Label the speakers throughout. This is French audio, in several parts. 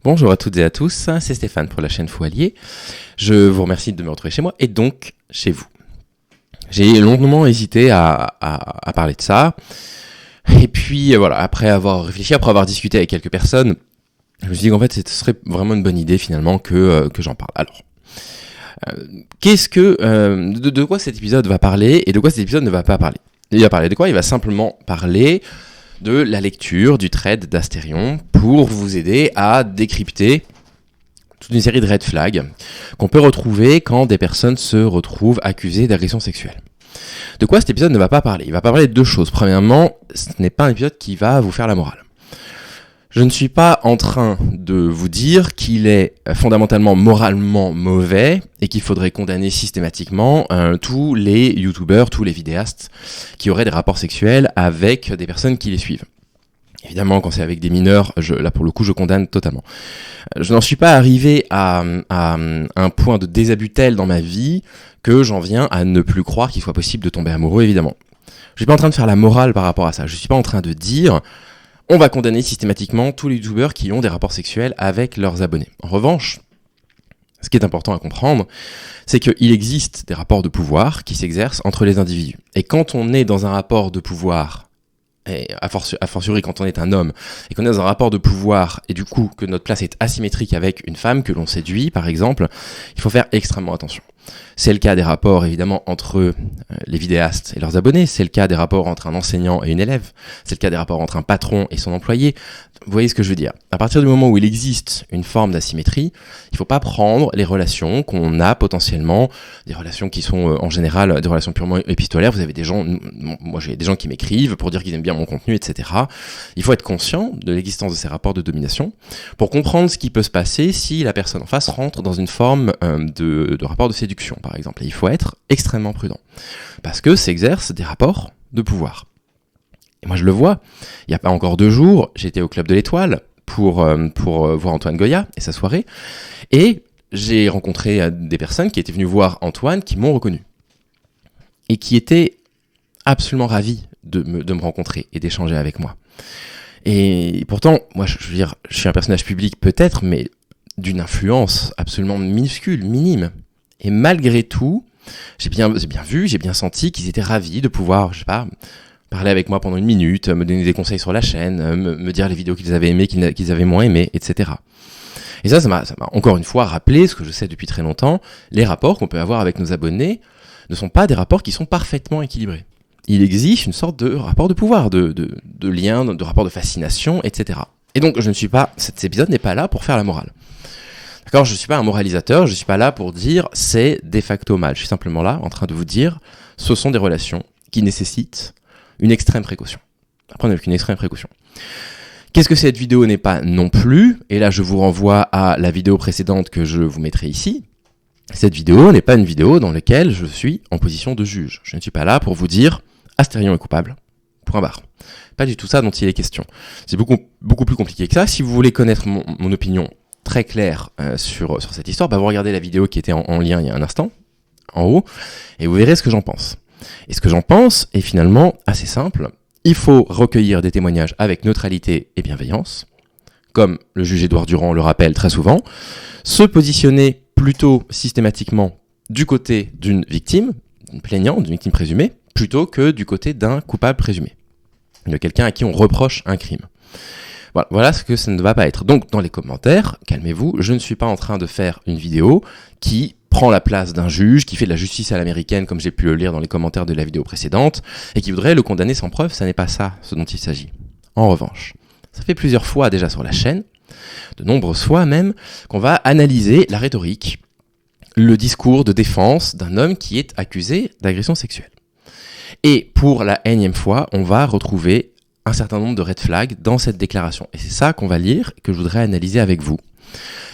Speaker 1: Bonjour à toutes et à tous, c'est Stéphane pour la chaîne Foualier. Je vous remercie de me retrouver chez moi et donc chez vous. J'ai longuement hésité à parler de ça. Et puis voilà, après avoir réfléchi, après avoir discuté avec quelques personnes, je me suis dit qu'en fait ce serait vraiment une bonne idée finalement que j'en parle. Alors, de quoi cet épisode va parler et de quoi cet épisode ne va pas parler? Il va parler de quoi? Il va simplement parler de la lecture du thread d'Astérion pour vous aider à décrypter toute une série de red flags qu'on peut retrouver quand des personnes se retrouvent accusées d'agression sexuelle. De quoi cet épisode ne va pas parler? Il va pas parler de deux choses. Premièrement, ce n'est pas un épisode qui va vous faire la morale. Je ne suis pas en train de vous dire qu'il est fondamentalement moralement mauvais et qu'il faudrait condamner systématiquement tous les youtubeurs, tous les vidéastes qui auraient des rapports sexuels avec des personnes qui les suivent. Évidemment, quand c'est avec des mineurs, là pour le coup, je condamne totalement. Je n'en suis pas arrivé à un point de désabus tel dans ma vie que j'en viens à ne plus croire qu'il soit possible de tomber amoureux, évidemment. Je suis pas en train de faire la morale par rapport à ça. Je suis pas en train de dire on va condamner systématiquement tous les youtubeurs qui ont des rapports sexuels avec leurs abonnés. En revanche, ce qui est important à comprendre, c'est qu'il existe des rapports de pouvoir qui s'exercent entre les individus. Et quand on est dans un rapport de pouvoir, et a fortiori quand on est un homme, et qu'on est dans un rapport de pouvoir, et du coup que notre place est asymétrique avec une femme que l'on séduit, par exemple, il faut faire extrêmement attention. C'est le cas des rapports évidemment entre les vidéastes et leurs abonnés, c'est le cas des rapports entre un enseignant et une élève, c'est le cas des rapports entre un patron et son employé. Vous voyez ce que je veux dire? À partir du moment où il existe une forme d'asymétrie, il ne faut pas prendre les relations qu'on a potentiellement, des relations qui sont en général des relations purement épistolaires. Vous avez des gens, moi j'ai des gens qui m'écrivent pour dire qu'ils aiment bien mon contenu, etc. Il faut être conscient de l'existence de ces rapports de domination pour comprendre ce qui peut se passer si la personne en face rentre dans une forme de rapport de séduction, par exemple. Et il faut être extrêmement prudent parce que s'exercent des rapports de pouvoir. Et moi je le vois, il n'y a pas encore 2 jours, j'étais au Club de l'Étoile pour voir Antoine Goya et sa soirée, et j'ai rencontré des personnes qui étaient venues voir Antoine, qui m'ont reconnu, et qui étaient absolument ravis de me rencontrer et d'échanger avec moi. Et pourtant, moi je veux dire, je suis un personnage public peut-être, mais d'une influence absolument minuscule, minime. Et malgré tout, j'ai bien vu, j'ai bien senti qu'ils étaient ravis de pouvoir, je sais pas, parler avec moi pendant 1 minute, me donner des conseils sur la chaîne, me dire les vidéos qu'ils avaient aimées, qu'ils avaient moins aimées, etc. Et ça m'a encore une fois rappelé ce que je sais depuis très longtemps, les rapports qu'on peut avoir avec nos abonnés ne sont pas des rapports qui sont parfaitement équilibrés. Il existe une sorte de rapport de pouvoir, de lien, de rapport de fascination, etc. Et donc cet épisode n'est pas là pour faire la morale. D'accord, je ne suis pas un moralisateur, je ne suis pas là pour dire c'est de facto mal. Je suis simplement là en train de vous dire ce sont des relations qui nécessitent une extrême précaution. Apprenez avec une extrême précaution. Qu'est-ce que cette vidéo n'est pas non plus? Et là, je vous renvoie à la vidéo précédente que je vous mettrai ici. Cette vidéo n'est pas une vidéo dans laquelle je suis en position de juge. Je ne suis pas là pour vous dire Astérion est coupable. Point barre. Pas du tout ça dont il est question. C'est beaucoup plus compliqué que ça. Si vous voulez connaître mon opinion très claire sur cette histoire, vous regardez la vidéo qui était en lien il y a un instant, en haut, et vous verrez ce que j'en pense. Et ce que j'en pense est finalement assez simple. Il faut recueillir des témoignages avec neutralité et bienveillance, comme le juge Édouard Durand le rappelle très souvent, se positionner plutôt systématiquement du côté d'une victime, d'une plaignante, d'une victime présumée, plutôt que du côté d'un coupable présumé, de quelqu'un à qui on reproche un crime. Voilà ce que ça ne va pas être. Donc dans les commentaires, calmez-vous, je ne suis pas en train de faire une vidéo qui prend la place d'un juge, qui fait de la justice à l'américaine, comme j'ai pu le lire dans les commentaires de la vidéo précédente, et qui voudrait le condamner sans preuve. Ça n'est pas ça ce dont il s'agit. En revanche, ça fait plusieurs fois déjà sur la chaîne, de nombreuses fois même, qu'on va analyser la rhétorique, le discours de défense d'un homme qui est accusé d'agression sexuelle. Et pour la énième fois, on va retrouver un certain nombre de red flags dans cette déclaration. Et c'est ça qu'on va lire et que je voudrais analyser avec vous.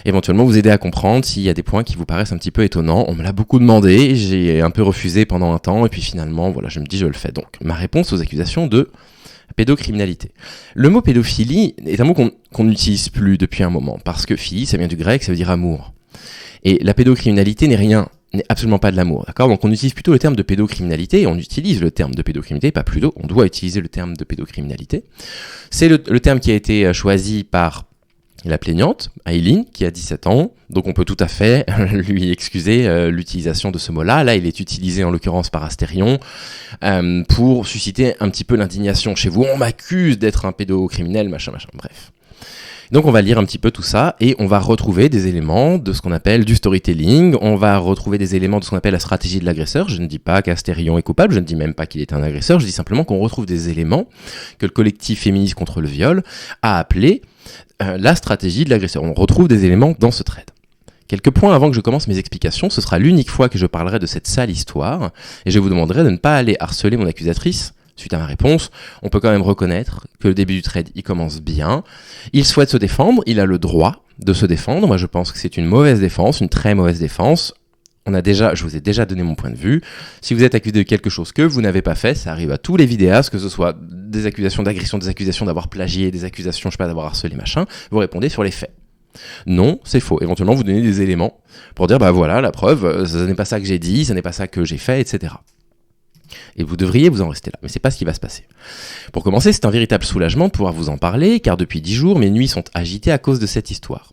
Speaker 1: Éventuellement vous aider à comprendre s'il y a des points qui vous paraissent un petit peu étonnants. On me l'a beaucoup demandé, j'ai un peu refusé pendant un temps, et puis finalement, voilà, je me dis je le fais. Donc, ma réponse aux accusations de pédocriminalité. Le mot pédophilie est un mot qu'on n'utilise plus depuis un moment, parce que philie, ça vient du grec, ça veut dire amour. Et la pédocriminalité n'est absolument pas de l'amour, d'accord? Donc on utilise plutôt le terme de pédocriminalité, et on utilise le terme de pédocriminalité, pas plutôt, on doit utiliser le terme de pédocriminalité. C'est le terme qui a été choisi par la plaignante, Aileen, qui a 17 ans, donc on peut tout à fait lui excuser l'utilisation de ce mot-là. Là, il est utilisé en l'occurrence par Astérion pour susciter un petit peu l'indignation chez vous. On m'accuse d'être un pédocriminel, machin, bref. Donc on va lire un petit peu tout ça et on va retrouver des éléments de ce qu'on appelle du storytelling, on va retrouver des éléments de ce qu'on appelle la stratégie de l'agresseur. Je ne dis pas qu'Astérion est coupable, je ne dis même pas qu'il est un agresseur, je dis simplement qu'on retrouve des éléments que le collectif féministe contre le viol a appelé la stratégie de l'agresseur. On retrouve des éléments dans ce thread. Quelques points avant que je commence mes explications, ce sera l'unique fois que je parlerai de cette sale histoire et je vous demanderai de ne pas aller harceler mon accusatrice. Suite à ma réponse, on peut quand même reconnaître que le début du thread, il commence bien. Il souhaite se défendre, il a le droit de se défendre. Moi, je pense que c'est une mauvaise défense, une très mauvaise défense. Je vous ai déjà donné mon point de vue. Si vous êtes accusé de quelque chose que vous n'avez pas fait, ça arrive à tous les vidéastes, que ce soit des accusations d'agression, des accusations d'avoir plagié, des accusations, d'avoir harcelé, machin, vous répondez sur les faits. Non, c'est faux. Éventuellement, vous donnez des éléments pour dire, voilà, la preuve, ce n'est pas ça que j'ai dit, ce n'est pas ça que j'ai fait, etc. Et vous devriez vous en rester là, mais c'est pas ce qui va se passer. Pour commencer, c'est un véritable soulagement de pouvoir vous en parler, car depuis 10 jours, mes nuits sont agitées à cause de cette histoire.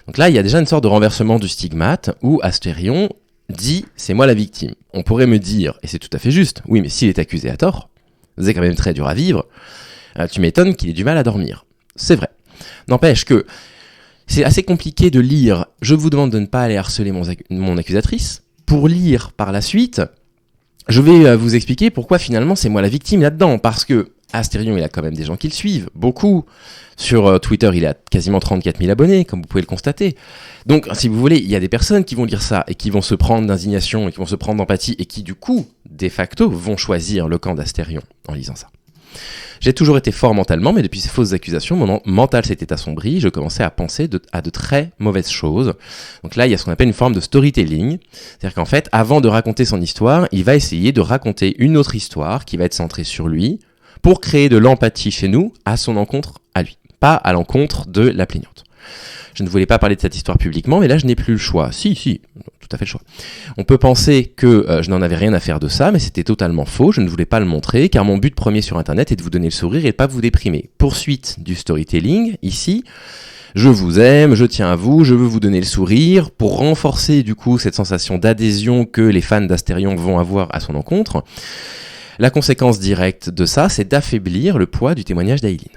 Speaker 1: Donc là, il y a déjà une sorte de renversement du stigmate, où Astérion dit « c'est moi la victime ». On pourrait me dire, et c'est tout à fait juste, oui, mais s'il est accusé à tort, c'est quand même très dur à vivre, tu m'étonnes qu'il ait du mal à dormir. C'est vrai. N'empêche que c'est assez compliqué de lire « je vous demande de ne pas aller harceler mon accusatrice », pour lire par la suite... Je vais vous expliquer pourquoi finalement c'est moi la victime là-dedans, parce que Astérion, il a quand même des gens qui le suivent, beaucoup. Sur Twitter, il a quasiment 34 000 abonnés, comme vous pouvez le constater. Donc, si vous voulez, il y a des personnes qui vont lire ça et qui vont se prendre d'indignation et qui vont se prendre d'empathie et qui, du coup, de facto, vont choisir le camp d'Astérion en lisant ça. J'ai toujours été fort mentalement, mais depuis ces fausses accusations, mon mental s'était assombri, je commençais à penser à de très mauvaises choses. Donc là, il y a ce qu'on appelle une forme de storytelling, c'est-à-dire qu'en fait, avant de raconter son histoire, il va essayer de raconter une autre histoire qui va être centrée sur lui, pour créer de l'empathie chez nous, à son encontre à lui, pas à l'encontre de la plaignante. Je ne voulais pas parler de cette histoire publiquement, mais là, je n'ai plus le choix. Si, tout à fait le choix. On peut penser que je n'en avais rien à faire de ça, mais c'était totalement faux. Je ne voulais pas le montrer, car mon but premier sur Internet est de vous donner le sourire et de pas vous déprimer. Poursuite du storytelling, ici. Je vous aime, je tiens à vous, je veux vous donner le sourire, pour renforcer du coup cette sensation d'adhésion que les fans d'Astérion vont avoir à son encontre. La conséquence directe de ça, c'est d'affaiblir le poids du témoignage d'Aileen.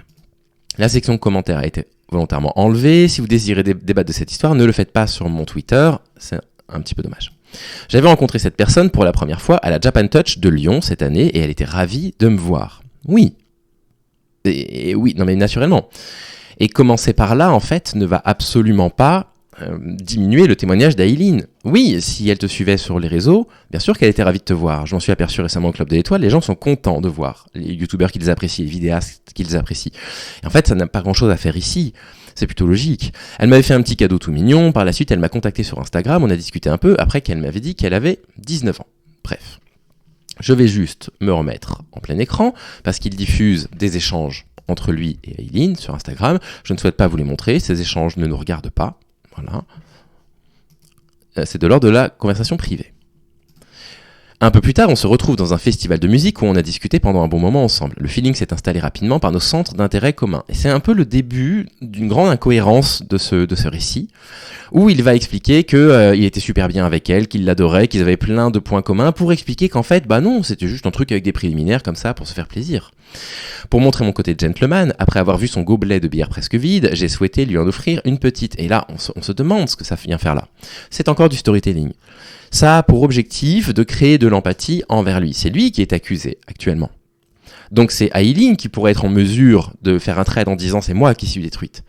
Speaker 1: La section de commentaires a été volontairement enlevée. Si vous désirez débattre de cette histoire, ne le faites pas sur mon Twitter, c'est un petit peu dommage. J'avais rencontré cette personne pour la première fois à la Japan Touch de Lyon cette année et elle était ravie de me voir. Oui. Et oui, non mais naturellement. Et commencer par là, en fait, ne va absolument pas diminuer le témoignage d'Aileen. Oui, si elle te suivait sur les réseaux, bien sûr qu'elle était ravie de te voir. Je m'en suis aperçu récemment au Club de l'Étoile, les gens sont contents de voir les youtubeurs qu'ils apprécient, les vidéastes qu'ils apprécient. Et en fait, ça n'a pas grand-chose à faire ici. C'est plutôt logique. Elle m'avait fait un petit cadeau tout mignon, par la suite elle m'a contacté sur Instagram, on a discuté un peu, après qu'elle m'avait dit qu'elle avait 19 ans. Bref. Je vais juste me remettre en plein écran, parce qu'il diffuse des échanges entre lui et Aileen sur Instagram. Je ne souhaite pas vous les montrer, ces échanges ne nous regardent pas. Voilà. C'est de l'ordre de la conversation privée. Un peu plus tard, on se retrouve dans un festival de musique où on a discuté pendant un bon moment ensemble. Le feeling s'est installé rapidement par nos centres d'intérêt communs. Et c'est un peu le début d'une grande incohérence de ce récit, où il va expliquer qu'il était super bien avec elle, qu'il l'adorait, qu'ils avaient plein de points communs, pour expliquer qu'en fait, non, c'était juste un truc avec des préliminaires comme ça pour se faire plaisir. Pour montrer mon côté gentleman, après avoir vu son gobelet de bière presque vide, j'ai souhaité lui en offrir une petite. Et là, on se demande ce que ça vient faire là. C'est encore du storytelling. Ça a pour objectif de créer de l'empathie envers lui. C'est lui qui est accusé actuellement. Donc c'est Aileen qui pourrait être en mesure de faire un trade en disant « c'est moi qui suis détruite,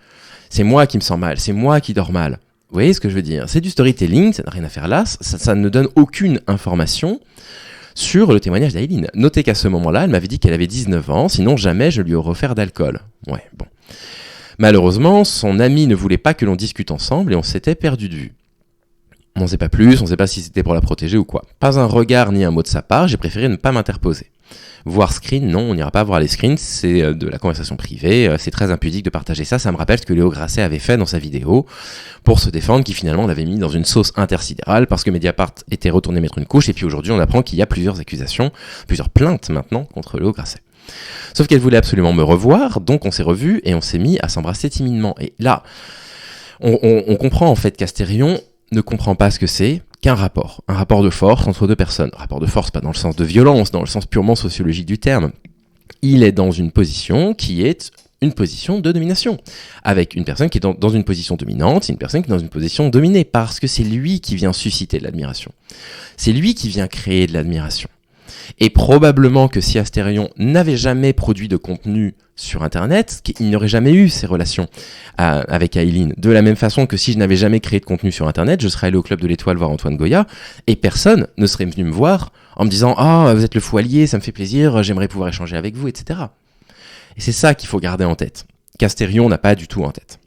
Speaker 1: c'est moi qui me sens mal, c'est moi qui dors mal ». Vous voyez ce que je veux dire ? C'est du storytelling, ça n'a rien à faire là, ça ne donne aucune information sur le témoignage d'Aileen. Notez qu'à ce moment-là, elle m'avait dit qu'elle avait 19 ans, sinon jamais je lui aurais offert d'alcool. Ouais, bon. Malheureusement, son ami ne voulait pas que l'on discute ensemble et on s'était perdu de vue. On ne sait pas plus, on ne sait pas si c'était pour la protéger ou quoi. Pas un regard ni un mot de sa part, j'ai préféré ne pas m'interposer. Voir screen, non, on n'ira pas voir les screens, c'est de la conversation privée, c'est très impudique de partager ça, ça me rappelle ce que Léo Grasset avait fait dans sa vidéo pour se défendre, qui finalement l'avait mis dans une sauce intersidérale parce que Mediapart était retourné mettre une couche et puis aujourd'hui on apprend qu'il y a plusieurs accusations, plusieurs plaintes maintenant contre Léo Grasset. Sauf qu'elle voulait absolument me revoir, donc on s'est revus et on s'est mis à s'embrasser timidement. Et là, On comprend en fait qu'Astérion ne comprend pas ce que c'est qu'un rapport. Un rapport de force entre deux personnes. Un rapport de force, pas dans le sens de violence, dans le sens purement sociologique du terme. Il est dans une position qui est une position de domination. Avec une personne qui est dans une position dominante et une personne qui est dans une position dominée. Parce que c'est lui qui vient susciter de l'admiration. C'est lui qui vient créer de l'admiration. Et probablement que si Astérion n'avait jamais produit de contenu sur Internet, il n'y aurait jamais eu ces relations avec Aileen. De la même façon que si je n'avais jamais créé de contenu sur Internet, je serais allé au Club de l'Étoile voir Antoine Goya, et personne ne serait venu me voir en me disant « Ah, vous êtes le fou allié, ça me fait plaisir, j'aimerais pouvoir échanger avec vous, etc. » Et c'est ça qu'il faut garder en tête, qu'Astérion n'a pas du tout en tête.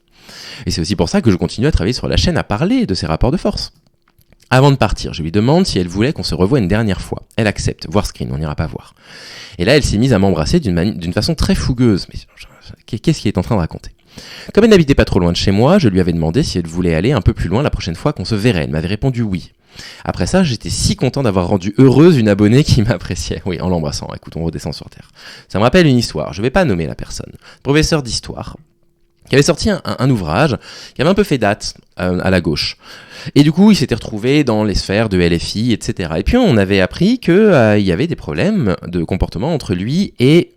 Speaker 1: Et c'est aussi pour ça que je continue à travailler sur la chaîne, à parler de ces rapports de force. Avant de partir, je lui demande si elle voulait qu'on se revoie une dernière fois. Elle accepte, voir screen, on n'ira pas voir. Et là, elle s'est mise à m'embrasser d'une façon très fougueuse. Mais qu'est-ce qu'elle est en train de raconter ? Comme elle n'habitait pas trop loin de chez moi, je lui avais demandé si elle voulait aller un peu plus loin la prochaine fois qu'on se verrait. Elle m'avait répondu oui. Après ça, j'étais si content d'avoir rendu heureuse une abonnée qui m'appréciait. Oui, en l'embrassant. Écoute, on redescend sur terre. Ça me rappelle une histoire. Je vais pas nommer la personne. Professeur d'histoire, qui avait sorti un ouvrage qui avait un peu fait date à la gauche. Et du coup, il s'était retrouvé dans les sphères de LFI, etc. Et puis, on avait appris qu'il y avait des problèmes de comportement entre lui et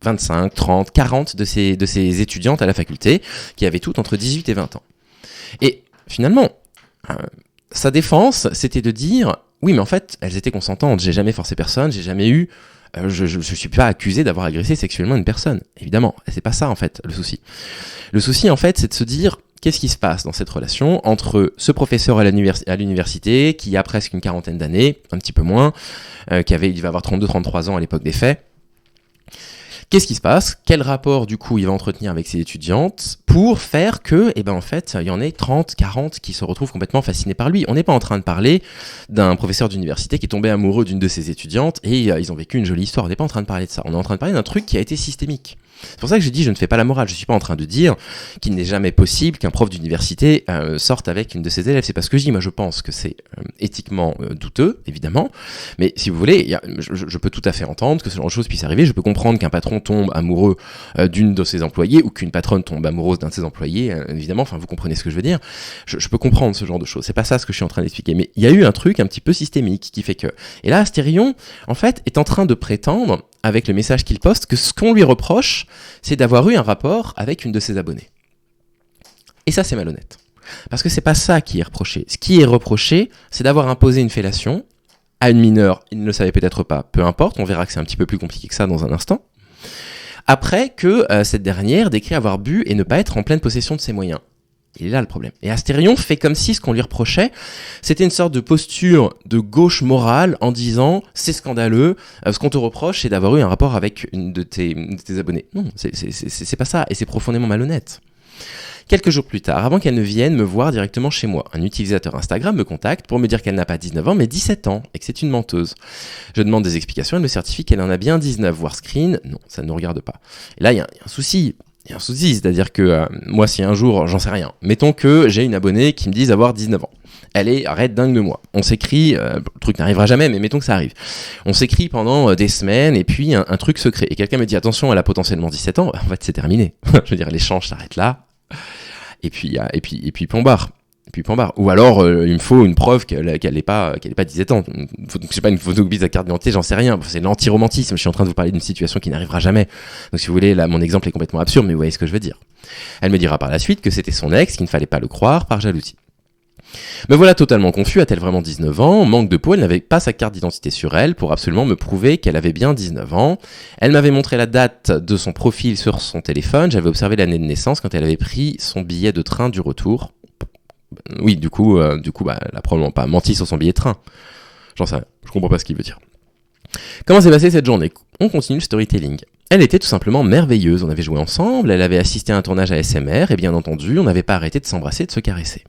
Speaker 1: 25, 30, 40 de ses étudiantes à la faculté, qui avaient toutes entre 18 et 20 ans. Et finalement, sa défense, c'était de dire, oui, mais en fait, elles étaient consentantes, j'ai jamais forcé personne, j'ai jamais eu... je suis pas accusé d'avoir agressé sexuellement une personne. Évidemment, c'est pas ça en fait le souci. Le souci en fait, c'est de se dire qu'est-ce qui se passe dans cette relation entre ce professeur à l'université qui a presque une quarantaine d'années, un petit peu moins, il va avoir 32-33 ans à l'époque des faits. Qu'est-ce qui se passe ? Quel rapport, du coup, il va entretenir avec ses étudiantes pour faire que, en fait, il y en ait 30, 40 qui se retrouvent complètement fascinés par lui. On n'est pas en train de parler d'un professeur d'université qui est tombé amoureux d'une de ses étudiantes et ils ont vécu une jolie histoire. On n'est pas en train de parler de ça. On est en train de parler d'un truc qui a été systémique. C'est pour ça que je dis, je ne fais pas la morale. Je ne suis pas en train de dire qu'il n'est jamais possible qu'un prof d'université sorte avec une de ses élèves. C'est pas ce que je dis. Moi, je pense que c'est éthiquement douteux, évidemment. Mais si vous voulez, je peux tout à fait entendre que ce genre de choses puisse arriver. Je peux comprendre qu'un patron tombe amoureux d'une de ses employées ou qu'une patronne tombe amoureuse d'un de ses employés. Évidemment, enfin, vous comprenez ce que je veux dire. Je peux comprendre ce genre de choses. C'est pas ça ce que je suis en train d'expliquer. Mais il y a eu un truc un petit peu systémique qui fait que... Et là, Astérion, en fait, est en train de prétendre, avec le message qu'il poste, que ce qu'on lui reproche, c'est d'avoir eu un rapport avec une de ses abonnées. Et ça, c'est malhonnête. Parce que c'est pas ça qui est reproché. Ce qui est reproché, c'est d'avoir imposé une fellation à une mineure. Il ne le savait peut-être pas. Peu importe, on verra que c'est un petit peu plus compliqué que ça dans un instant. Après que cette dernière décrit avoir bu et ne pas être en pleine possession de ses moyens. Il est là le problème. Et Astérion fait comme si ce qu'on lui reprochait, c'était une sorte de posture de gauche morale en disant « c'est scandaleux, ce qu'on te reproche, c'est d'avoir eu un rapport avec une de tes abonnés ». Non, c'est pas ça, et c'est profondément malhonnête. Quelques jours plus tard, avant qu'elle ne vienne me voir directement chez moi, un utilisateur Instagram me contacte pour me dire qu'elle n'a pas 19 ans, mais 17 ans, et que c'est une menteuse. Je demande des explications, elle me certifie qu'elle en a bien 19, voire screen. Non, ça ne nous regarde pas. Et là, il y a un souci. Il y a un souci, c'est-à-dire que moi, si un jour, j'en sais rien, mettons que j'ai une abonnée qui me dise avoir 19 ans. Elle est arrête dingue de moi. On s'écrit, le truc n'arrivera jamais, mais mettons que ça arrive. On s'écrit pendant des semaines et puis un truc se crée. Et quelqu'un me dit attention, elle a potentiellement 17 ans. En fait, c'est terminé. Je veux dire, l'échange s'arrête là. Et puis point barre. Ou alors, il me faut une preuve qu'elle n'est pas 17 ans. Je sais pas, une photocopie de sa carte d'identité, j'en sais rien. C'est l'antiromantisme. Je suis en train de vous parler d'une situation qui n'arrivera jamais. Donc, si vous voulez, là, mon exemple est complètement absurde, mais vous voyez ce que je veux dire. Elle me dira par la suite que c'était son ex, qu'il ne fallait pas le croire par jalousie. Me voilà totalement confus, a-t-elle vraiment 19 ans ? Manque de peau, elle n'avait pas sa carte d'identité sur elle pour absolument me prouver qu'elle avait bien 19 ans. Elle m'avait montré la date de son profil sur son téléphone, j'avais observé l'année de naissance quand elle avait pris son billet de train du retour. Oui, du coup, elle a probablement pas menti sur son billet de train. J'en sais rien, je comprends pas ce qu'il veut dire. Comment s'est passée cette journée ? On continue le storytelling. Elle était tout simplement merveilleuse, on avait joué ensemble, elle avait assisté à un tournage ASMR, et bien entendu, on n'avait pas arrêté de s'embrasser et de se caresser.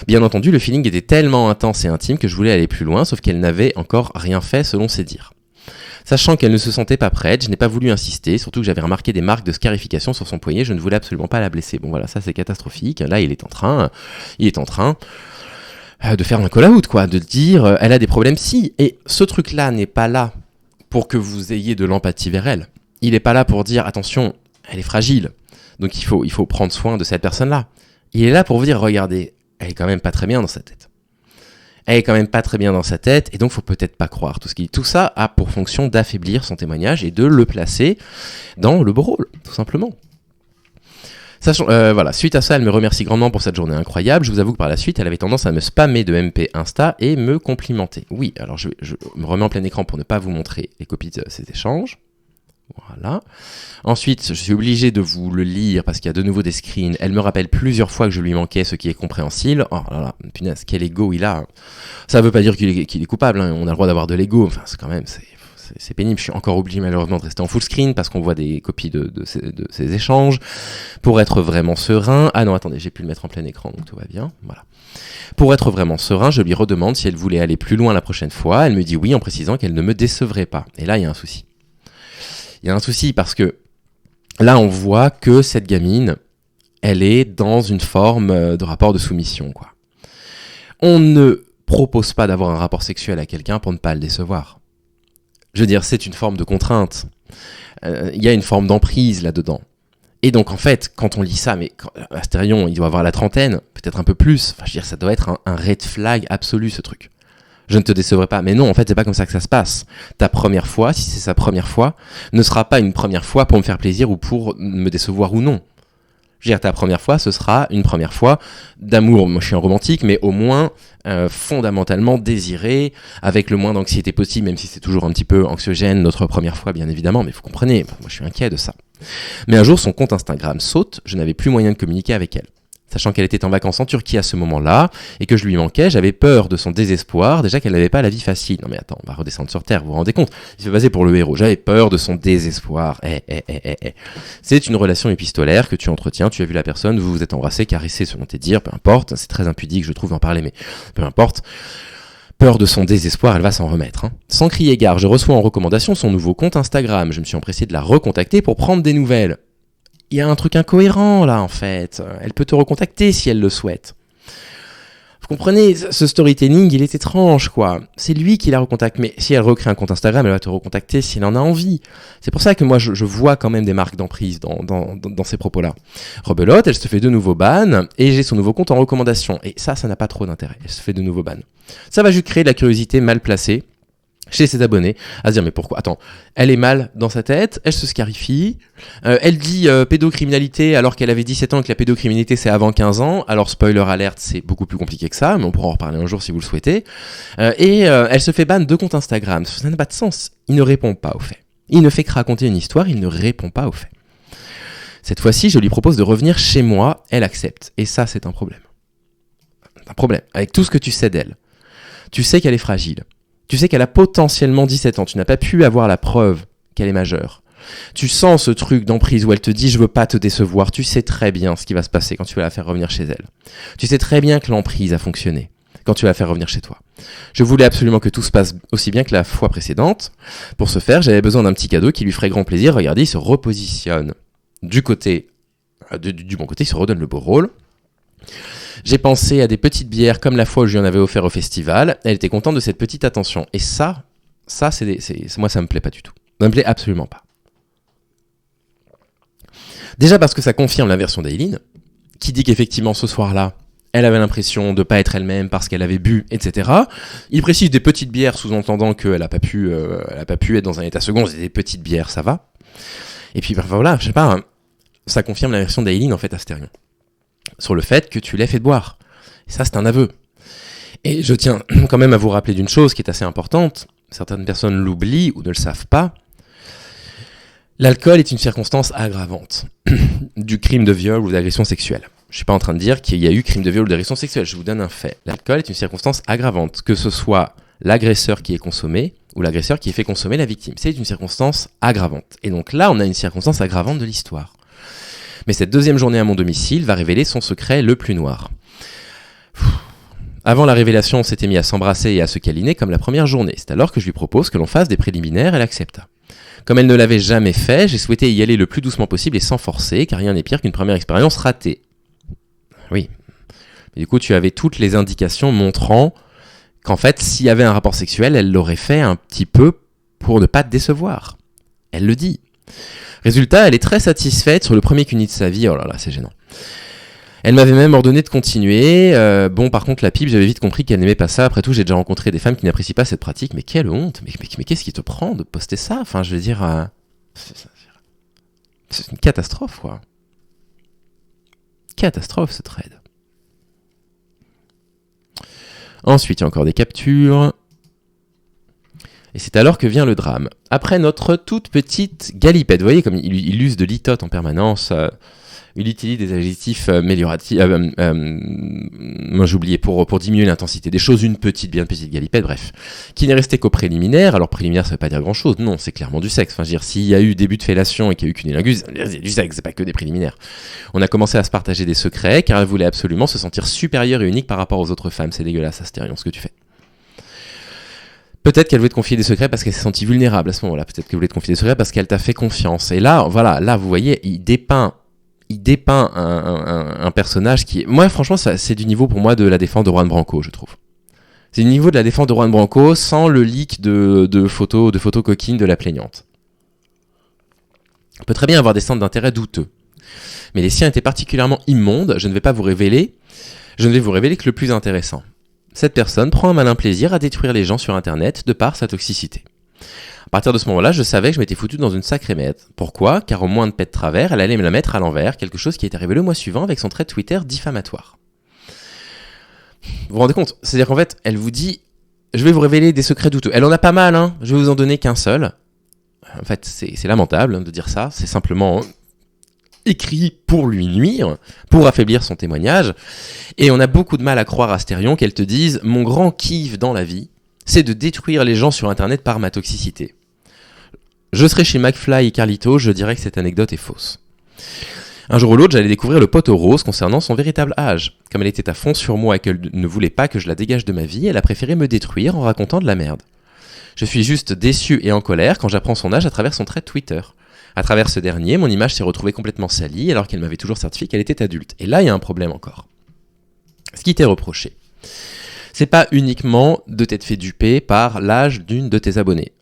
Speaker 1: Bien entendu, le feeling était tellement intense et intime que je voulais aller plus loin, sauf qu'elle n'avait encore rien fait selon ses dires. Sachant qu'elle ne se sentait pas prête, je n'ai pas voulu insister, surtout que j'avais remarqué des marques de scarification sur son poignet, je ne voulais absolument pas la blesser. Bon voilà, ça c'est catastrophique, là il est en train de faire un call-out, quoi, de dire elle a des problèmes si, et ce truc-là n'est pas là pour que vous ayez de l'empathie vers elle. Il n'est pas là pour dire attention, elle est fragile, donc il faut prendre soin de cette personne-là. Il est là pour vous dire, regardez, elle est quand même pas très bien dans sa tête. Elle est quand même pas très bien dans sa tête, et donc faut peut-être pas croire tout ce qu'il dit. Tout ça a pour fonction d'affaiblir son témoignage et de le placer dans le beau rôle, tout simplement. Voilà. Suite à ça, elle me remercie grandement pour cette journée incroyable. Je vous avoue que par la suite, elle avait tendance à me spammer de MP Insta et me complimenter. Oui, alors je me remets en plein écran pour ne pas vous montrer les copies de ces échanges. Voilà. Ensuite, je suis obligé de vous le lire parce qu'il y a de nouveau des screens. Elle me rappelle plusieurs fois que je lui manquais, ce qui est compréhensible. Oh là là, punaise, quel ego il a. Ça veut pas dire qu'il est coupable, hein. On a le droit d'avoir de l'ego. Enfin, c'est quand même, c'est pénible. Je suis encore obligé malheureusement de rester en full screen parce qu'on voit des copies de ces échanges. Pour être vraiment serein... Ah non, attendez, j'ai pu le mettre en plein écran, donc tout va bien. Voilà. Pour être vraiment serein, je lui redemande si elle voulait aller plus loin la prochaine fois. Elle me dit oui en précisant qu'elle ne me décevrait pas. Et là, il y a un souci. Il y a un souci parce que là, on voit que cette gamine, elle est dans une forme de rapport de soumission, quoi. On ne propose pas d'avoir un rapport sexuel à quelqu'un pour ne pas le décevoir. Je veux dire, c'est une forme de contrainte. Il y a une forme d'emprise là-dedans. Et donc, en fait, quand on lit ça, mais Astérion, il doit avoir la trentaine, peut-être un peu plus. Enfin, je veux dire, ça doit être un red flag absolu, ce truc. Je ne te décevrai pas. Mais non, en fait, c'est pas comme ça que ça se passe. Ta première fois, si c'est sa première fois, ne sera pas une première fois pour me faire plaisir ou pour me décevoir ou non. Je veux dire, ta première fois, ce sera une première fois d'amour. Moi, je suis un romantique, mais au moins fondamentalement désiré, avec le moins d'anxiété possible, même si c'est toujours un petit peu anxiogène, notre première fois, bien évidemment, mais vous comprenez, moi, je suis inquiet de ça. Mais un jour, son compte Instagram saute, je n'avais plus moyen de communiquer avec elle. Sachant qu'elle était en vacances en Turquie à ce moment-là, et que je lui manquais, j'avais peur de son désespoir, déjà qu'elle n'avait pas la vie facile. Non mais attends, on va redescendre sur Terre, vous vous rendez compte? Il se fait passer pour le héros. J'avais peur de son désespoir. C'est une relation épistolaire que tu entretiens, tu as vu la personne, vous vous êtes embrassé, caressé selon tes dires, peu importe, c'est très impudique, je trouve, d'en parler, mais peu importe. Peur de son désespoir, elle va s'en remettre. Hein. Sans crier gare, je reçois en recommandation son nouveau compte Instagram. Je me suis empressé de la recontacter pour prendre des nouvelles. Il y a un truc incohérent là en fait. Elle peut te recontacter si elle le souhaite. Vous comprenez, ce storytelling, il est étrange quoi. C'est lui qui la recontacte, mais si elle recrée un compte Instagram, elle va te recontacter si elle en a envie. C'est pour ça que moi je vois quand même des marques d'emprise dans ces propos-là. Rebelote, elle se fait de nouveau ban et j'ai son nouveau compte en recommandation. Et ça n'a pas trop d'intérêt. Elle se fait de nouveau ban. Ça va juste créer de la curiosité mal placée chez ses abonnés, à se dire mais pourquoi? Attends, elle est mal dans sa tête, elle se scarifie, elle dit pédocriminalité alors qu'elle avait 17 ans et que la pédocriminalité c'est avant 15 ans, alors spoiler alerte, c'est beaucoup plus compliqué que ça, mais on pourra en reparler un jour si vous le souhaitez, elle se fait ban de compte Instagram, ça n'a pas de sens, il ne répond pas aux faits. Il ne fait que raconter une histoire, il ne répond pas aux faits. Cette fois-ci, je lui propose de revenir chez moi, elle accepte, et ça c'est un problème. Un problème, avec tout ce que tu sais d'elle. Tu sais qu'elle est fragile. Tu sais qu'elle a potentiellement 17 ans, tu n'as pas pu avoir la preuve qu'elle est majeure. Tu sens ce truc d'emprise où elle te dit « je veux pas te décevoir », tu sais très bien ce qui va se passer quand tu vas la faire revenir chez elle. Tu sais très bien que l'emprise a fonctionné quand tu vas la faire revenir chez toi. Je voulais absolument que tout se passe aussi bien que la fois précédente. Pour ce faire, j'avais besoin d'un petit cadeau qui lui ferait grand plaisir. Regardez, il se repositionne du côté, du bon côté, il se redonne le beau rôle. J'ai pensé à des petites bières comme la fois où je lui en avais offert au festival. Elle était contente de cette petite attention. Et ça moi, ça me plaît pas du tout. Ça me plaît absolument pas. Déjà parce que ça confirme la version d'Aileen, qui dit qu'effectivement, ce soir-là, elle avait l'impression de pas être elle-même parce qu'elle avait bu, etc. Il précise des petites bières, sous-entendant qu'elle a pas pu être dans un état second. C'est des petites bières, ça va. Et puis, voilà, je sais pas, hein, ça confirme la version d'Aileen, en fait, Astérion. Sur le fait que tu l'aies fait boire. Et ça, c'est un aveu. Et je tiens quand même à vous rappeler d'une chose qui est assez importante. Certaines personnes l'oublient ou ne le savent pas. L'alcool est une circonstance aggravante du crime de viol ou d'agression sexuelle. Je suis pas en train de dire qu'il y a eu crime de viol ou d'agression sexuelle. Je vous donne un fait. L'alcool est une circonstance aggravante, que ce soit l'agresseur qui est consommé ou l'agresseur qui est fait consommer la victime. C'est une circonstance aggravante. Et donc là, on a une circonstance aggravante de l'histoire. Mais cette deuxième journée à mon domicile va révéler son secret le plus noir. Avant la révélation, on s'était mis à s'embrasser et à se câliner comme la première journée. C'est alors que je lui propose que l'on fasse des préliminaires, elle accepta. Comme elle ne l'avait jamais fait, j'ai souhaité y aller le plus doucement possible et sans forcer, car rien n'est pire qu'une première expérience ratée. Oui. Mais du coup, tu avais toutes les indications montrant qu'en fait, s'il y avait un rapport sexuel, elle l'aurait fait un petit peu pour ne pas te décevoir. Elle le dit. Résultat, elle est très satisfaite sur le premier cuni de sa vie. Oh là là, c'est gênant. Elle m'avait même ordonné de continuer. Bon, par contre, la pipe, j'avais vite compris qu'elle n'aimait pas ça. Après tout, j'ai déjà rencontré des femmes qui n'apprécient pas cette pratique. Mais quelle honte. Mais qu'est-ce qui te prend de poster ça? Enfin, je veux dire... c'est une catastrophe, quoi. Catastrophe, ce thread. Ensuite, il y a encore des captures. Et c'est alors que vient le drame. Après notre toute petite galipette, vous voyez comme il use de litote en permanence, il utilise des adjectifs amélioratifs, moi j'ai oublié, pour diminuer l'intensité des choses, une bien petite galipette, bref, qui n'est restée qu'au préliminaire. Alors préliminaire, ça veut pas dire grand chose, non, c'est clairement du sexe. Enfin, je veux dire, s'il y a eu début de fellation et qu'il y a eu cunilingus, c'est du sexe, c'est pas que des préliminaires. On a commencé à se partager des secrets, car elle voulait absolument se sentir supérieure et unique par rapport aux autres femmes. C'est dégueulasse, Astérion, ce que tu fais. Peut-être qu'elle voulait te confier des secrets parce qu'elle s'est sentie vulnérable à ce moment-là. Peut-être qu'elle voulait te confier des secrets parce qu'elle t'a fait confiance. Et là, voilà, là, vous voyez, il dépeint un personnage qui est... Moi, franchement, c'est du niveau pour moi de la défense de Juan Branco, je trouve. C'est du niveau de la défense de Juan Branco sans le leak de photos coquines de la plaignante. On peut très bien avoir des centres d'intérêt douteux. Mais les siens étaient particulièrement immondes. Je ne vais vous révéler que le plus intéressant. Cette personne prend un malin plaisir à détruire les gens sur Internet de par sa toxicité. À partir de ce moment-là, je savais que je m'étais foutu dans une sacrée merde. Pourquoi ? Car au moins de pet de travers, elle allait me la mettre à l'envers, quelque chose qui est arrivé le mois suivant avec son trait Twitter diffamatoire. Vous vous rendez compte ? C'est-à-dire qu'en fait, elle vous dit « Je vais vous révéler des secrets douteux ». Elle en a pas mal, hein. Je vais vous en donner qu'un seul. En fait, c'est lamentable de dire ça. C'est simplement écrit pour lui nuire, pour affaiblir son témoignage. Et on a beaucoup de mal à croire à Astérion qu'elle te dise « Mon grand kiff dans la vie, c'est de détruire les gens sur Internet par ma toxicité. » Je serai chez McFly et Carlito, je dirais que cette anecdote est fausse. Un jour ou l'autre, j'allais découvrir le poteau rose concernant son véritable âge. Comme elle était à fond sur moi et qu'elle ne voulait pas que je la dégage de ma vie, elle a préféré me détruire en racontant de la merde. Je suis juste déçu et en colère quand j'apprends son âge à travers son trait Twitter. À travers ce dernier, mon image s'est retrouvée complètement salie alors qu'elle m'avait toujours certifié qu'elle était adulte. Et là, il y a un problème encore. Ce qui t'est reproché, c'est pas uniquement de t'être fait duper par l'âge d'une de tes abonnées.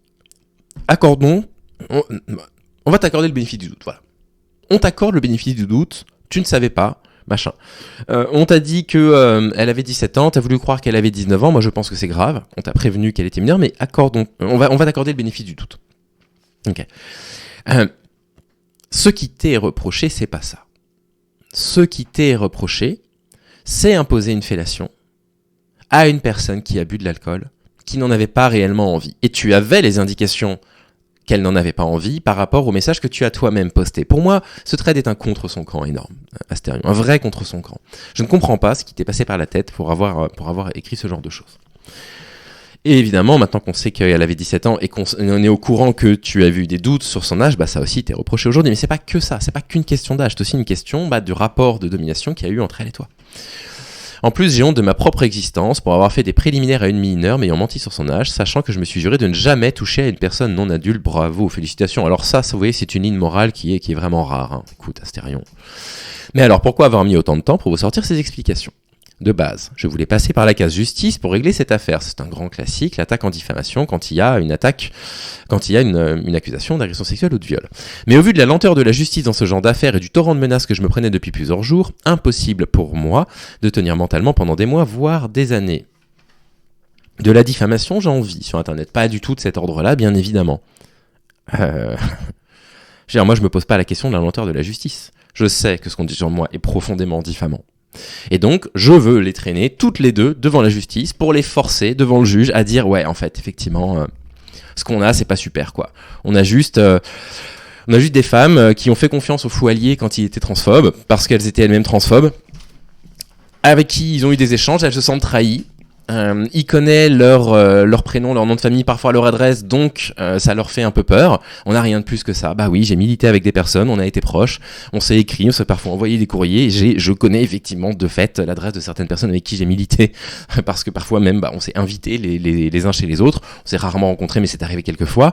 Speaker 1: Accordons, on va t'accorder le bénéfice du doute, voilà. On t'accorde le bénéfice du doute, tu ne savais pas, machin. On t'a dit que elle avait 17 ans, t'as voulu croire qu'elle avait 19 ans, moi je pense que c'est grave, on t'a prévenu qu'elle était mineure, mais accordons, on va t'accorder le bénéfice du doute. Ok. Ce qui t'est reproché, c'est pas ça. Ce qui t'est reproché, c'est imposer une fellation à une personne qui a bu de l'alcool, qui n'en avait pas réellement envie. Et tu avais les indications qu'elle n'en avait pas envie par rapport au message que tu as toi-même posté. Pour moi, ce trade est un contre son camp énorme, Astérion, un vrai contre son camp. Je ne comprends pas ce qui t'est passé par la tête pour avoir écrit ce genre de choses. Et évidemment, maintenant qu'on sait qu'elle avait 17 ans et qu'on est au courant que tu as eu des doutes sur son âge, bah ça aussi t'est reproché aujourd'hui. Mais c'est pas que ça, c'est pas qu'une question d'âge, c'est aussi une question du rapport de domination qu'il y a eu entre elle et toi. En plus, j'ai honte de ma propre existence pour avoir fait des préliminaires à une mineure m'ayant menti sur son âge, sachant que je me suis juré de ne jamais toucher à une personne non adulte. Bravo, félicitations. Alors ça, vous voyez, c'est une ligne morale qui est vraiment rare. Hein. Écoute, Astérion. Mais alors, pourquoi avoir mis autant de temps pour vous sortir ces explications ? De base, je voulais passer par la case justice pour régler cette affaire. C'est un grand classique, l'attaque en diffamation quand il y a une accusation d'agression sexuelle ou de viol. Mais au vu de la lenteur de la justice dans ce genre d'affaires et du torrent de menaces que je me prenais depuis plusieurs jours, impossible pour moi de tenir mentalement pendant des mois, voire des années. De la diffamation, j'en vis sur Internet. Pas du tout de cet ordre-là, bien évidemment. Moi, je me pose pas la question de la lenteur de la justice. Je sais que ce qu'on dit sur moi est profondément diffamant. Et donc, je veux les traîner toutes les deux devant la justice pour les forcer devant le juge à dire ouais, en fait, effectivement, ce qu'on a, c'est pas super, quoi. On a juste des femmes qui ont fait confiance au fou allié quand il était transphobe, parce qu'elles étaient elles-mêmes transphobes, avec qui ils ont eu des échanges, elles se sentent trahies. Il connaît leur prénom, leur nom de famille, parfois leur adresse, donc ça leur fait un peu peur. On n'a rien de plus que ça. Bah oui, j'ai milité avec des personnes, on a été proches, on s'est écrit, on s'est parfois envoyé des courriers. Je connais effectivement de fait l'adresse de certaines personnes avec qui j'ai milité, parce que parfois même on s'est invités les uns chez les autres. On s'est rarement rencontrés, mais c'est arrivé quelques fois.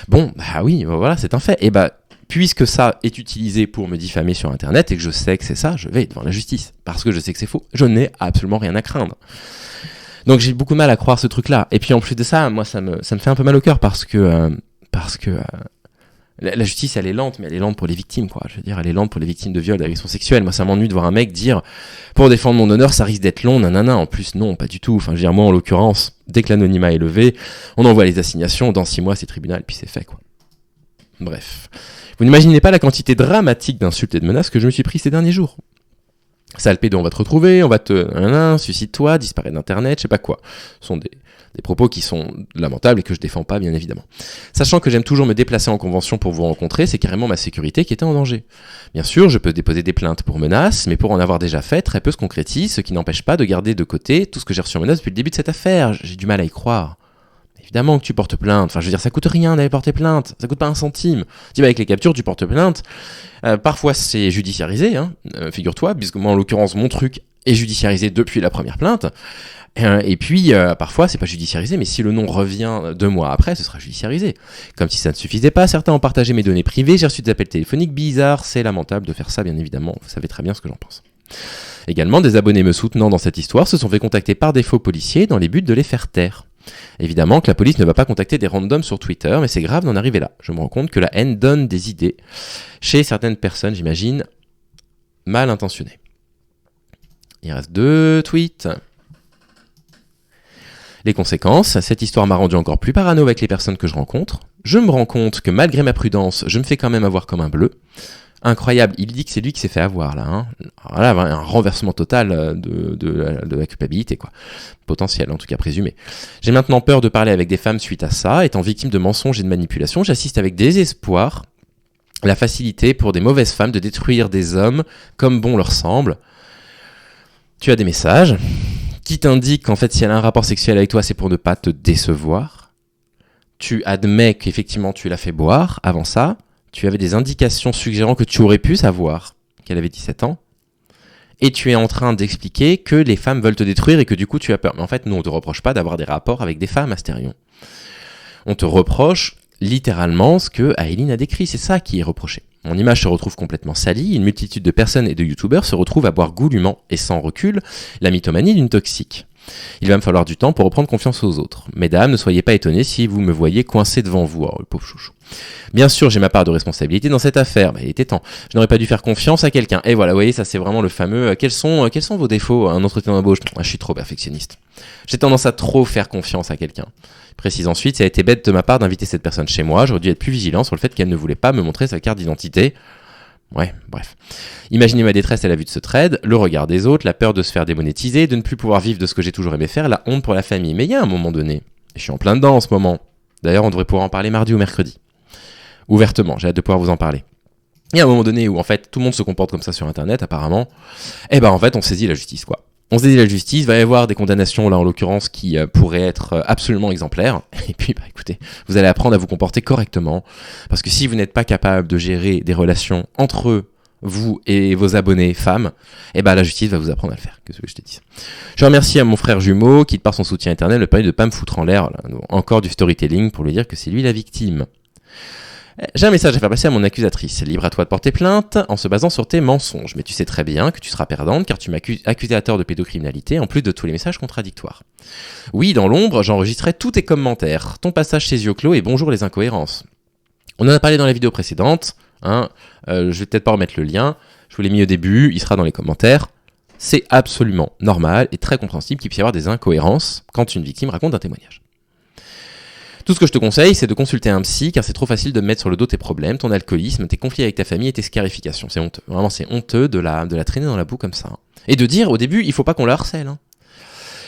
Speaker 1: Bon, bah oui, voilà, c'est un fait. Et bah puisque ça est utilisé pour me diffamer sur Internet et que je sais que c'est ça, je vais devant la justice, parce que je sais que c'est faux. Je n'ai absolument rien à craindre. Donc j'ai beaucoup de mal à croire ce truc-là. Et puis en plus de ça, moi ça me fait un peu mal au cœur parce que La justice, elle est lente, mais elle est lente pour les victimes, quoi. Je veux dire, elle est lente pour les victimes de viol, d'agression sexuelle. Moi, ça m'ennuie de voir un mec dire, pour défendre mon honneur, ça risque d'être long, nanana. En plus, non, pas du tout. Enfin, je veux dire, moi, en l'occurrence, dès que l'anonymat est levé, on envoie les assignations. Dans 6 mois, c'est tribunal, puis c'est fait, quoi. Bref. Vous n'imaginez pas la quantité dramatique d'insultes et de menaces que je me suis pris ces derniers jours. Sale pédo, on va te retrouver, on va te... suicide-toi, disparaître d'internet, je sais pas quoi. Ce sont des propos qui sont lamentables et que je défends pas, bien évidemment. Sachant que j'aime toujours me déplacer en convention pour vous rencontrer, c'est carrément ma sécurité qui était en danger. Bien sûr, je peux déposer des plaintes pour menaces, mais pour en avoir déjà fait, très peu se concrétise, ce qui n'empêche pas de garder de côté tout ce que j'ai reçu en menace depuis le début de cette affaire. J'ai du mal à y croire. Évidemment que tu portes plainte. Enfin, je veux dire, ça coûte rien d'aller porter plainte. Ça coûte pas un centime. Tu vas avec les captures, tu portes plainte. Parfois, c'est judiciarisé, hein, figure-toi, puisque moi, en l'occurrence, mon truc est judiciarisé depuis la première plainte. Et puis, parfois, c'est pas judiciarisé, mais si le nom revient 2 mois après, ce sera judiciarisé. Comme si ça ne suffisait pas, certains ont partagé mes données privées, j'ai reçu des appels téléphoniques bizarres, c'est lamentable de faire ça, bien évidemment. Vous savez très bien ce que j'en pense. Également, des abonnés me soutenant dans cette histoire se sont fait contacter par des faux policiers dans les buts de les faire taire. Évidemment que la police ne va pas contacter des randoms sur Twitter, mais c'est grave d'en arriver là. Je me rends compte que la haine donne des idées chez certaines personnes, j'imagine, mal intentionnées. Il reste 2 tweets. Les conséquences, cette histoire m'a rendu encore plus parano avec les personnes que je rencontre. Je me rends compte que malgré ma prudence, je me fais quand même avoir comme un bleu. Incroyable, il dit que c'est lui qui s'est fait avoir là. Hein. Alors là, un renversement total de la culpabilité, quoi. Potentiel, en tout cas présumé. J'ai maintenant peur de parler avec des femmes suite à ça. Étant victime de mensonges et de manipulations, j'assiste avec désespoir la facilité pour des mauvaises femmes de détruire des hommes comme bon leur semble. Tu as des messages qui t'indiquent qu'en fait, si elle a un rapport sexuel avec toi, c'est pour ne pas te décevoir. Tu admets qu'effectivement, tu l'as fait boire avant ça. Tu avais des indications suggérant que tu aurais pu savoir qu'elle avait 17 ans. Et tu es en train d'expliquer que les femmes veulent te détruire et que du coup tu as peur. Mais en fait, nous, on te reproche pas d'avoir des rapports avec des femmes, Astérion. On te reproche littéralement ce que Aileen a décrit. C'est ça qui est reproché. Mon image se retrouve complètement salie. Une multitude de personnes et de youtubeurs se retrouvent à boire goulûment et sans recul la mythomanie d'une toxique. Il va me falloir du temps pour reprendre confiance aux autres. Mesdames, ne soyez pas étonnées si vous me voyez coincé devant vous. Oh, le pauvre chouchou. Bien sûr, j'ai ma part de responsabilité dans cette affaire. Mais il était temps. Je n'aurais pas dû faire confiance à quelqu'un. Et voilà, vous voyez, ça c'est vraiment le fameux quels sont vos défauts à un entretien d'embauche. Je suis trop perfectionniste. J'ai tendance à trop faire confiance à quelqu'un. Il précise ensuite, ça a été bête de ma part d'inviter cette personne chez moi. J'aurais dû être plus vigilant sur le fait qu'elle ne voulait pas me montrer sa carte d'identité. Ouais, bref. Imaginez ma détresse à la vue de ce trade, le regard des autres, la peur de se faire démonétiser, de ne plus pouvoir vivre de ce que j'ai toujours aimé faire, la honte pour la famille. Mais il y a un moment donné, et je suis en plein dedans en ce moment. D'ailleurs, on devrait pouvoir en parler mardi ou mercredi. Ouvertement, j'ai hâte de pouvoir vous en parler. Il y a un moment donné où en fait tout le monde se comporte comme ça sur internet apparemment. Et ben en fait on saisit la justice quoi. On saisit la justice, va y avoir des condamnations là en l'occurrence qui pourraient être absolument exemplaires. Et puis bah écoutez, vous allez apprendre à vous comporter correctement. Parce que si vous n'êtes pas capable de gérer des relations entre vous et vos abonnés femmes, et ben la justice va vous apprendre à le faire. Qu'est-ce que je te dis. Je remercie à mon frère jumeau qui par son soutien éternel me permet de pas me foutre en l'air. Là, encore du storytelling pour lui dire que c'est lui la victime. J'ai un message à faire passer à mon accusatrice. Libre à toi de porter plainte en se basant sur tes mensonges. Mais tu sais très bien que tu seras perdante car tu m'accuses accusé à tort de pédocriminalité en plus de tous les messages contradictoires. Oui, dans l'ombre, j'enregistrais tous tes commentaires, ton passage chez yeux clos et bonjour les incohérences. On en a parlé dans la vidéo précédente. Je vais peut-être pas remettre le lien. Je vous l'ai mis au début, il sera dans les commentaires. C'est absolument normal et très compréhensible qu'il puisse y avoir des incohérences quand une victime raconte un témoignage. Tout ce que je te conseille, c'est de consulter un psy, car c'est trop facile de mettre sur le dos tes problèmes, ton alcoolisme, tes conflits avec ta famille et tes scarifications. C'est honteux. Vraiment, c'est honteux de la traîner dans la boue comme ça. Et de dire, au début, il faut pas qu'on la harcèle.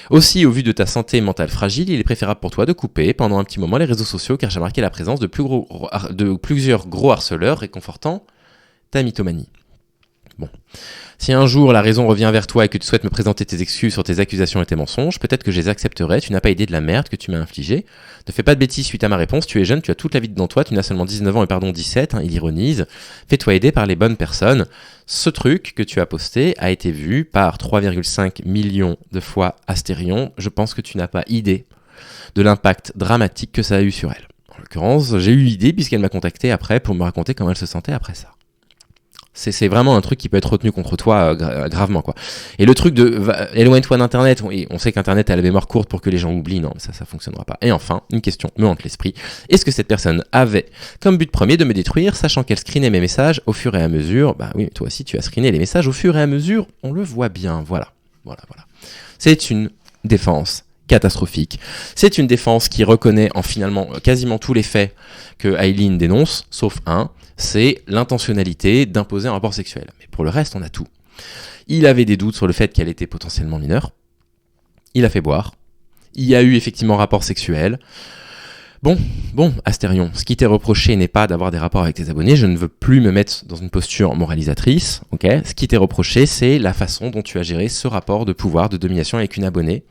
Speaker 1: Aussi, au vu de ta santé mentale fragile, il est préférable pour toi de couper pendant un petit moment les réseaux sociaux, car j'ai remarqué la présence de plusieurs gros harceleurs réconfortant ta mythomanie. Bon. Si un jour la raison revient vers toi et que tu souhaites me présenter tes excuses sur tes accusations et tes mensonges, peut-être que je les accepterai, tu n'as pas idée de la merde que tu m'as infligée. Ne fais pas de bêtises suite à ma réponse, tu es jeune, tu as toute la vie devant toi, tu n'as seulement 19 ans et pardon 17, il ironise. Fais-toi aider par les bonnes personnes. Ce truc que tu as posté a été vu par 3,5 millions de fois Astérion. Je pense que tu n'as pas idée de l'impact dramatique que ça a eu sur elle. En l'occurrence, j'ai eu l'idée puisqu'elle m'a contacté après pour me raconter comment elle se sentait après ça. C'est vraiment un truc qui peut être retenu contre toi gravement, quoi. Et le truc de éloigne-toi d'Internet, on sait qu'Internet a la mémoire courte pour que les gens oublient, non, ça fonctionnera pas. Et enfin, une question me hante l'esprit. Est-ce que cette personne avait comme but premier de me détruire, sachant qu'elle screenait mes messages au fur et à mesure? Bah oui, mais toi aussi tu as screené les messages au fur et à mesure, on le voit bien, voilà. C'est une défense catastrophique. C'est une défense qui reconnaît en finalement quasiment tous les faits que Aileen dénonce, sauf un, c'est l'intentionnalité d'imposer un rapport sexuel. Mais pour le reste, on a tout. Il avait des doutes sur le fait qu'elle était potentiellement mineure. Il a fait boire. Il y a eu effectivement rapport sexuel. Bon, Astérion, ce qui t'est reproché n'est pas d'avoir des rapports avec tes abonnés, je ne veux plus me mettre dans une posture moralisatrice, ok ? Ce qui t'est reproché, c'est la façon dont tu as géré ce rapport de pouvoir, de domination avec une abonnée,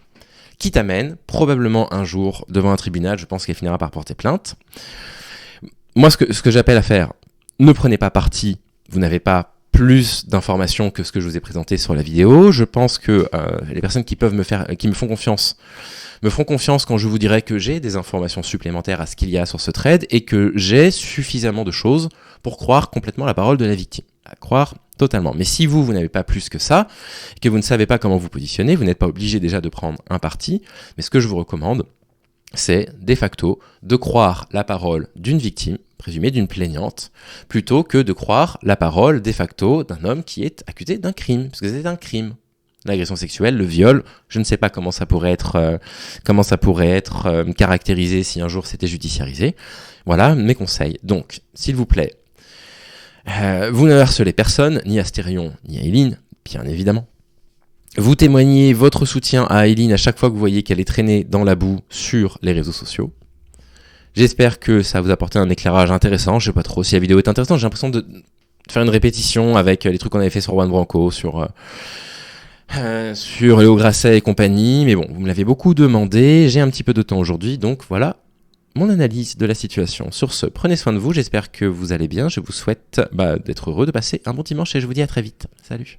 Speaker 1: qui t'amène probablement un jour devant un tribunal, je pense qu'elle finira par porter plainte. Moi, ce que j'appelle à faire, ne prenez pas parti, vous n'avez pas plus d'informations que ce que je vous ai présenté sur la vidéo. Je pense que les personnes qui me font confiance quand je vous dirai que j'ai des informations supplémentaires à ce qu'il y a sur ce thread et que j'ai suffisamment de choses pour croire complètement la parole de la victime. À croire totalement. Mais si vous n'avez pas plus que ça, que vous ne savez pas comment vous positionner, vous n'êtes pas obligé déjà de prendre un parti. Mais ce que je vous recommande, c'est de facto de croire la parole d'une victime, présumée d'une plaignante, plutôt que de croire la parole de facto d'un homme qui est accusé d'un crime, parce que c'est un crime. L'agression sexuelle, le viol, je ne sais pas comment ça pourrait être caractérisé si un jour c'était judiciarisé. Voilà mes conseils. Donc, s'il vous plaît, vous ne harcelez personne, ni Astérion, ni Aileen, bien évidemment. Vous témoignez votre soutien à Aileen à chaque fois que vous voyez qu'elle est traînée dans la boue sur les réseaux sociaux. J'espère que ça vous a apporté un éclairage intéressant. Je sais pas trop si la vidéo est intéressante. J'ai l'impression de faire une répétition avec les trucs qu'on avait fait sur Juan Branco, sur Léo Grasset et compagnie. Mais bon, vous me l'avez beaucoup demandé. J'ai un petit peu de temps aujourd'hui, donc voilà mon analyse de la situation. Sur ce, prenez soin de vous. J'espère que vous allez bien. Je vous souhaite d'être heureux, de passer un bon dimanche et je vous dis à très vite. Salut.